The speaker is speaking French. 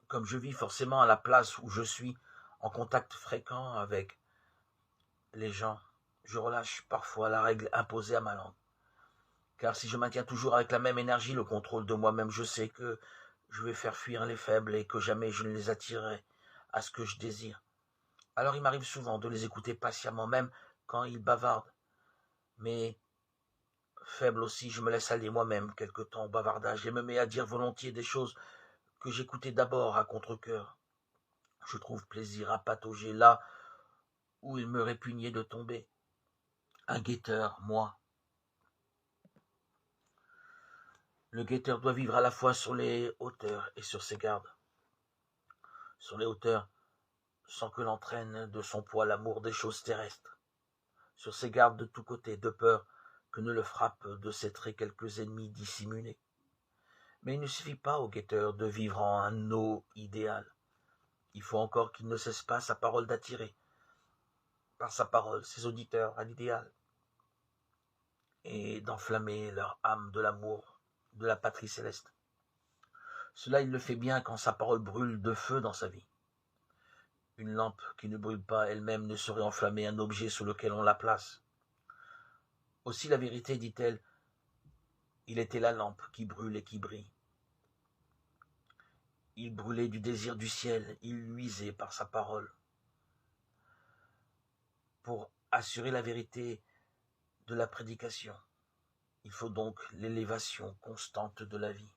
comme je vis forcément à la place où je suis, en contact fréquent avec les gens, je relâche parfois la règle imposée à ma langue. Car si je maintiens toujours avec la même énergie le contrôle de moi-même, je sais que je vais faire fuir les faibles et que jamais je ne les attirerai à ce que je désire. Alors il m'arrive souvent de les écouter patiemment, même quand ils bavardent. Mais faible aussi, je me laisse aller moi-même quelque temps au bavardage et me mets à dire volontiers des choses que j'écoutais d'abord à contre-cœur. Je trouve plaisir à patauger là où il me répugnait de tomber. Un guetteur, moi. Le guetteur doit vivre à la fois sur les hauteurs et sur ses gardes. Sur les hauteurs, sans que l'entraîne de son poids l'amour des choses terrestres. Sur ses gardes de tous côtés, de peur que ne le frappe de ses traits quelques ennemis dissimulés. Mais il ne suffit pas au guetteur de vivre en un eau idéal. Il faut encore qu'il ne cesse pas sa parole d'attirer, par sa parole, ses auditeurs à l'idéal, et d'enflammer leur âme de l'amour de la patrie céleste. Cela, il le fait bien quand sa parole brûle de feu dans sa vie. Une lampe qui ne brûle pas elle-même ne saurait enflammer un objet sous lequel on la place. Aussi la vérité, dit-elle, il était la lampe qui brûle et qui brille. Il brûlait du désir du ciel, il luisait par sa parole. Pour assurer la vérité de la prédication, il faut donc l'élévation constante de la vie.